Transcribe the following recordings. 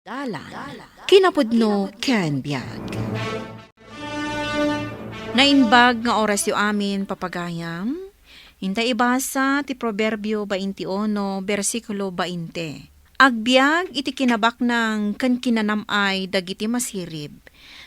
Dalan, kinapudno ken biag. Nainbag nga oras yu amin papagayam, hintay ibasa ti Proverbio 21, versikulo 20. Agbiag iti kinabak ng kan kinanamay dagiti masirib,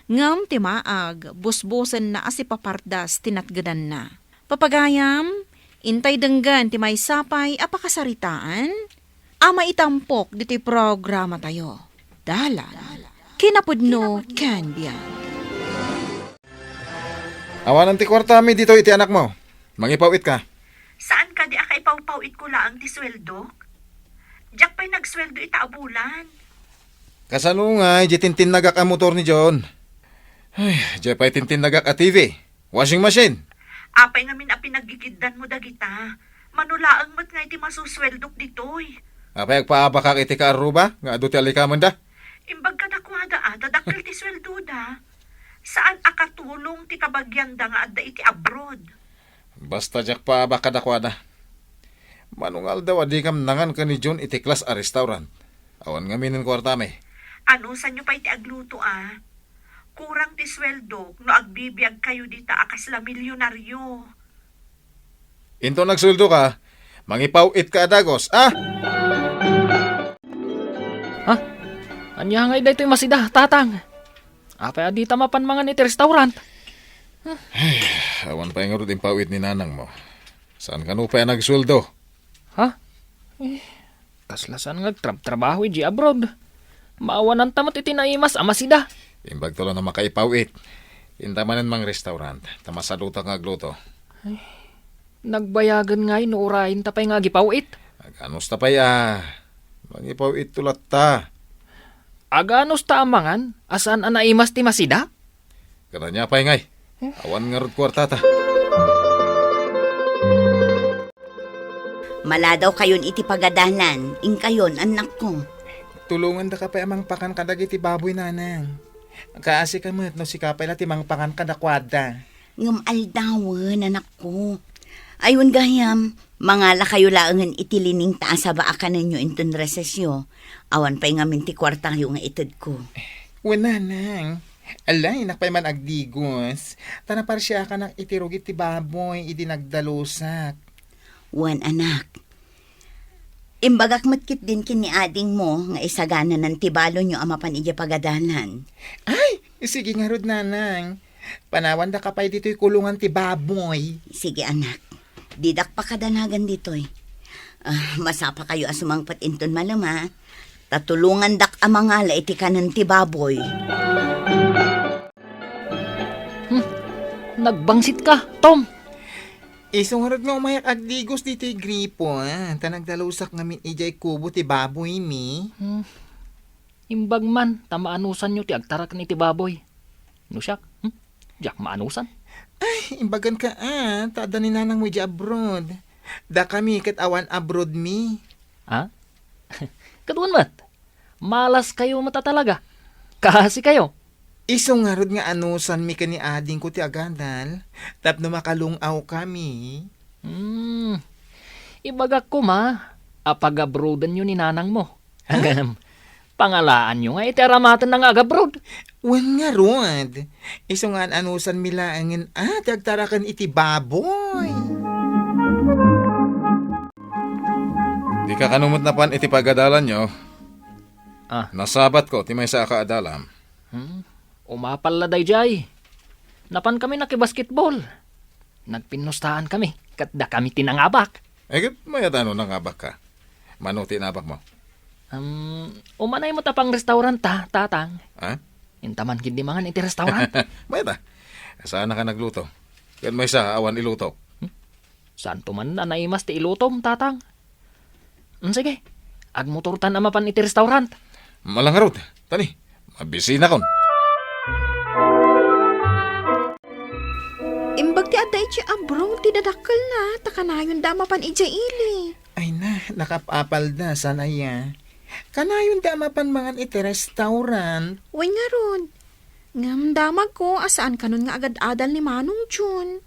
ngam ti maag, busbusan na asipapardas tinatgadan na. Papagayam, intay denggan ti may sapay apakasaritaan, ama itampok diti programa tayo. Dalan, kinapudno ken biag. Awanan ti kwarta mi dito iti anak mo. Mangipawit ka. Saan ka di akay pawpawit ko laang ti sweldo? Diyak pa'y nagsweldo ita abulan. Kasano nga, di tintinagak ang motor ni John. Ay, di pa'y tintinagak a TV. Washing machine. Apay ngamin a pinagigiddan mo dagita. Manulaang mat nga iti masusweldok ditoy. Apay agpaabakak iti ka aruba, nga adu ti alikaman da. Imbag kadakwada dadakkel ti sweldo da. Saan akatulong ti kabagyan da nga adda iti abroad? Basta jak paabak kadakwada. Manungal daw adi kam nangan ka ni John iti klas a restaurant. Awan nga minin kwarta me. Ano sa nyo pa iti agluto Kurang ti sweldo no agbibiyag kayo dita akas la milyonaryo. Into nagsuldo ka, mangipawit ka adagos, Anya ngay daytoy masida, tatang. Apay adita mapan mga iti restaurant. Awan pa yung rod impawit ni nanang mo. Saan ka pa nagsuldo? Ha? Kaslasan nga trabaho di abroad. Maawanan tamat iti naimas amasida. Imbag tolo na makaipawit. Intamanan mang restaurant. Tamasaluta nga gluto. Nagbayagan ngay no urahin tapay nga gipawit. Aganos tapay Mangipawit tulat ta. Aganos ta amangan, asan anaimas ti masida? Karanya pa'y ngay. Awan nga rod kwartata. Mala daw kayon iti pagadalan, ing kayon anak ko. Tulungan da ka pa amang pakan kadag iti baboy nanang. Kaasi ka no si kapay na timang pakan kadakwada. Ngam aldawan anak ko. Ayun gayam, mangala kayo laangan itilining taasa ba ka ninyo inton resesyo. Awan pa'y ngamin ti kwarta yung itad ko. Wala nang. Alay, nakpay man agdigos. Tanapar siya ka ng itirugit ti baboy, idi nagdalusak. Wan anak. Imbagak matkit din kini ading mo nga isagana ng tibalo nyo amapan ija pagadalan. Ay, sige nga rod nanang. Panawan da kapay dito'y kulungan ti baboy. Sige anak, didak pa kadanagan dito'y. Masapa kayo asumangpat inton malama. Tatulungan dak amangala iti kanan ti baboy. Nagbangsit ka, Tom. Isungarod nga umayak agdigos dito'y gripo, Tanagdalusak ngamin ijay kubo ti baboy mi. Imbag man, tamaanusan nyo ti agtarak ni ti baboy. Nusyak, jak maanusan. Ay, imbagan ka tada ni nanang mo ija abroad. Da kami kat awan abroad mi. Ha? Katuan mat, malas kayo mata talaga. Kasi kayo. Isungarod nga anusan mi kani ading ko ti agandal. Tapno makalungaw kami. Ibagak ko apag-abroadan nyo ni nanang mo. Hanggang pangalaan nyo nga itiaramatan ng ag-abroad. Wan nga rod. Isungan anusan mi laangin agtarakan iti baboy. Di ka kanumot na pan iti pagadalan nyo. Nasabat ko, ti may sa kaadalam. Umapal la dayjay. Napan kami nakibasketball. Nagpinustahan kami. Katda kami tinangabak. Eh, mayat nangabak ka? Mano tinabak mo? Umanay mo tapang restaurant tatang. Ha? Intaman hindi mangan iti restaurant. Mayat saan ka nagluto? Yan may sa awan iluto. Saan to man na naimas ti ilutom, tatang? Sige, agmotortan na mapan iti restaurant. Malangarod, tani, mabisi na kon. Imbag ti adda iti abroad, ti dadakkel na, takanayon da mapan ija ili. Ay na, nakapapal na, sanaya. Kanayon da mapan mangan iti restaurant. Uy nga ron, ngam damag ko, asaan kanon nga agad-adal ni Manong Jun.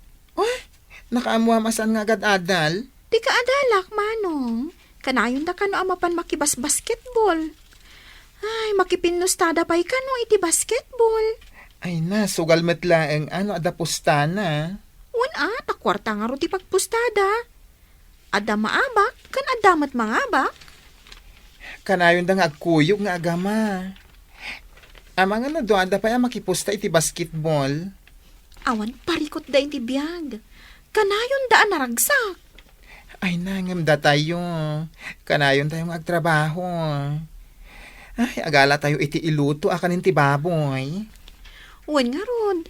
Nakaamuha masan nga agad adal? Di ka adalak, Manong. Kanayon da kano amapan makibas basketball. Ay, makipinustada pa'y ka no iti basketball. Ay na, sugal met laeng ano ada pustana. Wan takwarta nga ro ti pagpustada. Ada maabak, kan adamat mangabak. Kanayon da nga agkuyog nga agama. Amang ano do ada pa ya makipusta iti basketball. Awan parikot da iti biyag. Kanayon daan naragsak. Ay nangam da tayo. Kanayon tayong agtrabaho. Ay, agala tayo iti iluto akan iti baboy. Wan nga rod.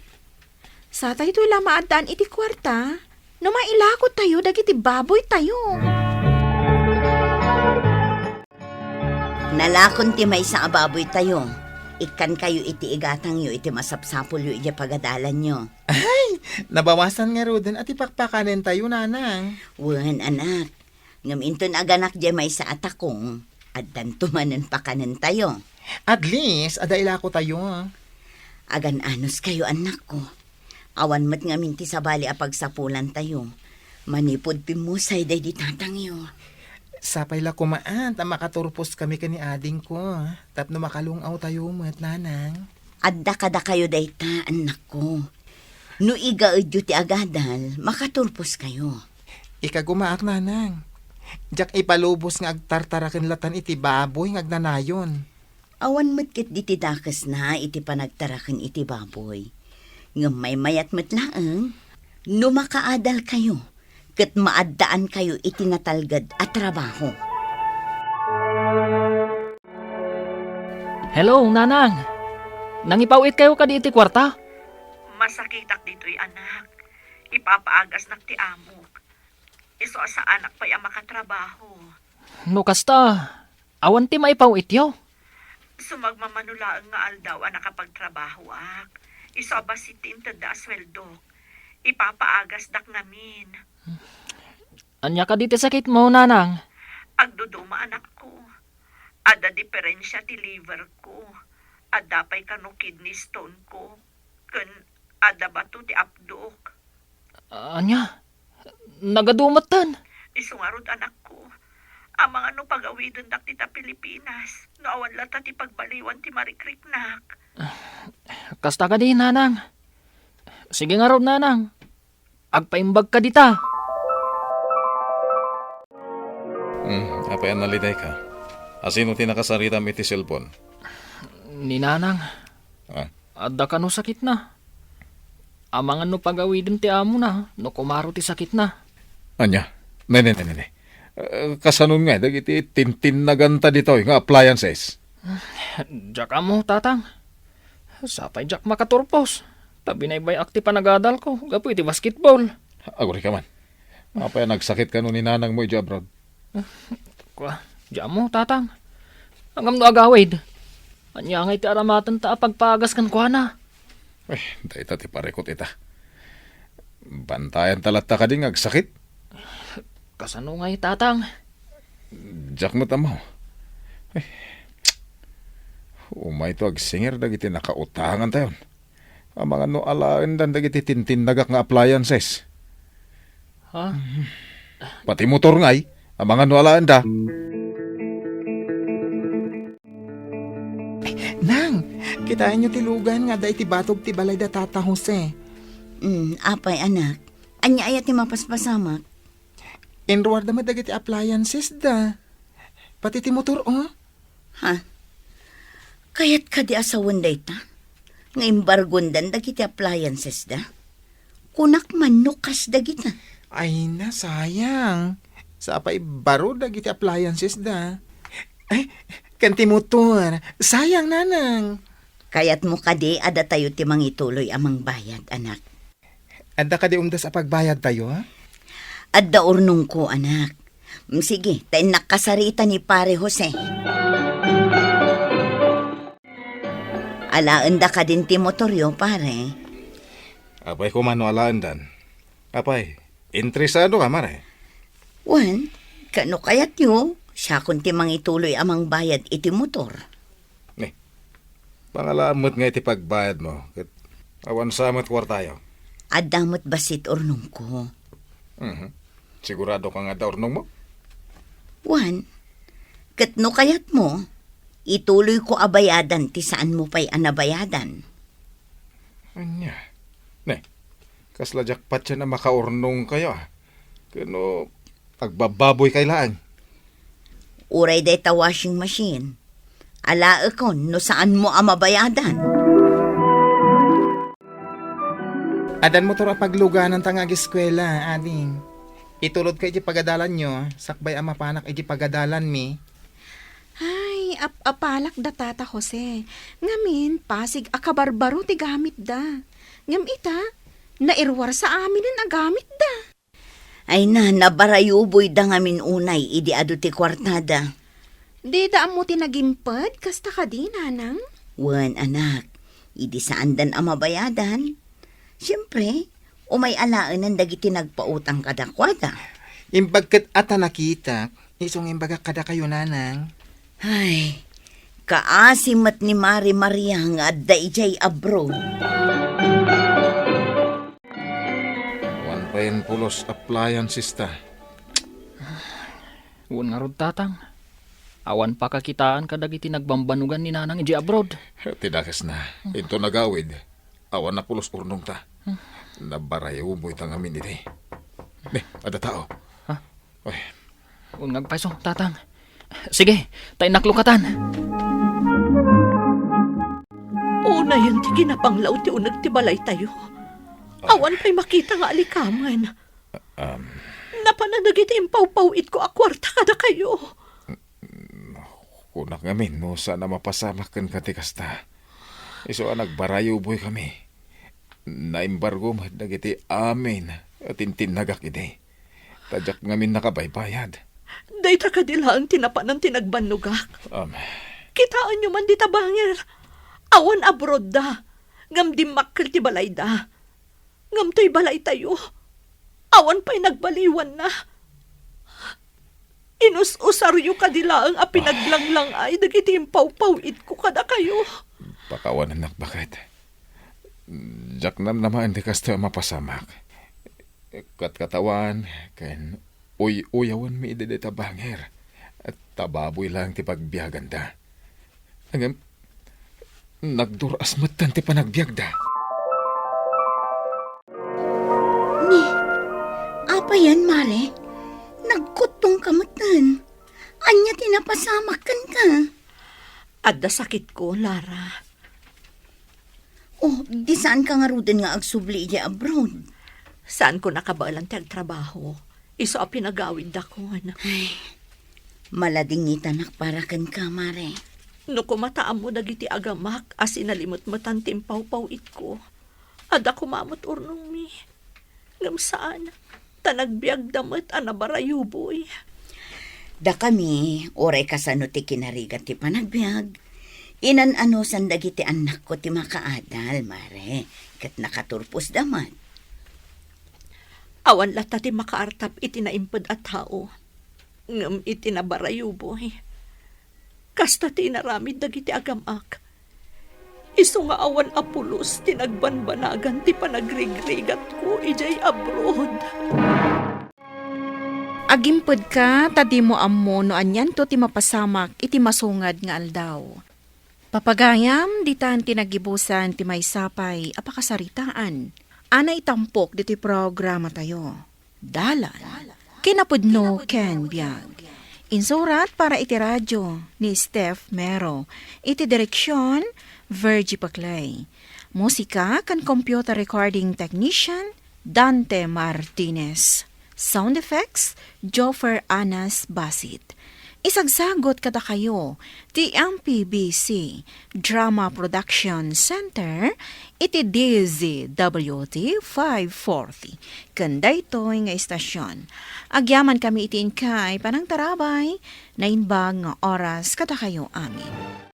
Sa tayo ito'y lamaadaan iti kwarta. No mailakot tayo, dagiti baboy tayo. Nalakon ti may sa ababoy tayo. Ikan kayo iti igatang yo, iti masapsapol yo, iti pagadalan nyo. Nabawasan nga rodin at ipakpakanin tayo, nanang. Wan, anak. Ngaminton aganak di may sa atakong. At dantumanan pa kanan tayo. At least, ada ilako tayo. Agan anos kayo, anak ko. Awan mat nga minti sa bali apagsapulan tayo. Manipod pimusay day di tatang yo. Sapay la kumaan, ta makaturpos kami kani ading ko. Tapno makalungaw tayo mat, nanang. Adda kada kayo day ta, anak ko. No igaadyo ti agadal, makaturpos kayo. Ika gumaak, nanang. Diyak ipalubos nga agtartarakin latan iti baboy nga agnanayon. Awan matkit di ti dakas na iti panagtarakin iti baboy. Nga may mayat matlaang, no makaadal kayo, kat maaddaan kayo iti natalgad at trabaho. Hello, nanang. Nangipawit kayo ka di iti kwarta? Masakitak dito'y anak. Ipapaagas nak ti amok. Iso sa anak pa'y ang makatrabaho. No kasta, awan ti maipawit yo. Sumagmamanulaan nga aldaw ang nakapagtrabaho ak. Iso ba si tinted da asweldok. Ipapaagas dak namin. Anya ka di ti sakit mo, nanang? Agduduma anak ko. Ada diferensya ti liver ko. Ada pa'y kano kidney stone ko. Kun ada bato ti apdok. Anya, nagadumatan. Isungarod anak ko. Ang mga no pagawidon dak tita Pilipinas. No awan lata ti pagbaliwan ti marikriknak. Kasta ka di, nanang. Sige nga raw, nanang. Agpaimbag ka dita. Apa yan naliday ka? Asino tinakasarita mi ti cellphone? Ni nanang, Ah, adda ka no sakit na. Amangan no pagawidon ti amo na, no kumaro ti sakit na. anya? Nene. Kasanon nga, dagiti tintin na ganta dito, nga appliances. Diyak amo, tatang. Sapay diyak makaturpos. Tabi na ibay akti panagadal ko. Gapo iti basketball. Aguri ka man. Apa yan nagsakit ka nun ni nanang mo, abroad? Kwa, diyak mo, tatang. Hanggang no agawid. Anya nga iti aramatan ta pagpagas kan kwa na. Dahita ti parekot ita. Bantayan talat ta ka din agsakit. Kasano nga tatang? Diyak mo tamo. Umay to agsinger dagiti nakautangan tayo. Ang mga no alaan dan dagiti tintin nagak nga appliances. Ha? Pati motor ngay, ang mga no alaan da. Nang, kitain nyo tilugan nga da iti batog ti balay da tata Jose. Apay anak, anya ayat ti mapaspasamak. Enroar da dagiti appliances da. Pati ti motor, oh. Ha? Kayat ka di asawan day ta? Nga imbargondan dagiti appliances da? Kunak manukas dagita. Ay na, sayang. Sa apay baro dagiti appliances da. Ay, kanti motor. Sayang, nanang. Kayat mo kadi ada tayo ti mangituloy amang bayad, anak. Adda ka di umdas a pagbayad tayo, ha? Adda urnong ko, anak. Sige, tayo nakasarita ni Pare Jose. Alaan da ka din ti motoryo, pare. Apay kumano alaan dan. Apay, interesado ka, mare. Wan, kano kayat yo? Siya kun ti mangituloy amang bayad iti motor. Pangalamot nga iti pagbayad mo. Kat awan samot war tayo. Adamot basit urnong ko. Sigurado ka nga da urnong mo? Wan, katno kayat mo? ituloy ko abayadan ti saan mo pa'y anabayadan. Anya. Ne, kasla jackpot siya na makaurnong kayo. Kano, agbababoy kailaan. Uray day ta washing machine. Ala kon no saan mo amabayadan. Adan mo to ra pagluganan tangag eskwela, ading. Itulod ka iti pagadalan nyo, sakbay ang mapanak iti pagadalan mi. Ay, apalak da tata Jose. Ngamin, pasig akabarbaro ti gamit da. Ngam ita, nairwar sa amin ang agamit da. Ay na, nabarayuboy da ngamin unay, idi adu ti kwartada. Di da mo tinagimpad, kasta ka di, nanang? Wan anak, idi saan dan amabayadan? Siyempre, umay alaan ang dagiti nagpautang kadakwada. Imbagkat ata nakita, isong imbaga kada kayo nanang. Ay, kaasimat ni Mari Maria nga adda ijay abroad. 1 pulos appliances ta. Uwan nga rod tatang. Awan pa kakitaan kadagiti nagbambanugan ni nanang iji abroad. Tidakas na. Ito nagawid. Awan na pulos urnong ta. Nabarayaw mo'y tangamin iti. Ne, ada tao. Ha? Ay, Uwan nga paiso, tatang. Sige, tayo naklukatan. Una yan ti ginapanglaw ti unag ti balay tayo. Awan pa'y makita nga alikaman. Napananagi ti impaw-pawit ko akwarta kada kayo. kunak ngamin no sana mapasamakan ka ti kasta. Iso nagbarayo boy kami. Naimbargo dagiti amin at intinagak iti. Tadyak ngamin nakabaybayad. Dayta kadila ang tinapanan tinagbanugak. Kitaan nyo man di tabangir. Awan abroad da. Ngam di makkel ti balay da. Ngam to'y balay tayo. Awan pa'y nagbaliwan na. Inus-usaryo kadila ang apinaglanglang ay dagiti impaw-pawit ko kada kayo. Pakawan anak bakit? Jak naman di kasta mapasamak. Katawan, ken uyawan mi ide tabangir. At tababoy lang ti pagbiyagan da. Hanggang nagduras matan ti panagbiag da. Ni, apa yan, Mare? Nagkutong kamatan. Anya tinapasamakan ka. Adda sakit ko, Lara. Oh, di saan ka nga ruden nga agsubli iya abroad? Saan ko nakabalan ti agtrabaho? Iso a pinagawid da ko. Maladingitan nakparakan ka, Mare. No kumataam mo dagiti agamak as inalimot matan timpaw-pawit ko. Ada kumamot urnong mi. Ngam saan? Tanagbiag damat anabarayuboy. Da kami, oray kasano ti kinarigat ti panagbiag. Inan ano sandag iti anak ko ti makaadal, Mare. Kat nakaturpos damat. Awan lata ti makaartap iti naimpad at tao. Ngam iti nabarayuboy. Kasta ti inaramid dagiti agamak. Iso nga awan apulos ti nagbanbanagan ti panagrigrigat ko ijay abroad. Agimpod ka, tadi mo ammo no anyan to ti mapasamak iti masungad nga aldaw. Papagayam, di tan tinagibusan ti may sapay apakasaritaan. Ana itampok diti programa tayo. Dalan. Kinapudno ken biag. Insurat para iti radyo ni Steph Mero. Iti direksyon, Virgie Paclay. Musika kan computer recording technician, Dante Martinez. Sound effects, Joffer Anas Basit. Isagsagot kada kayo, ti MPBC Drama Production Center, iti DZWT 540. Kanda ito'y nga istasyon. Agyaman kami itiin kay panang tarabay, na inbag nga oras kada kayo amin.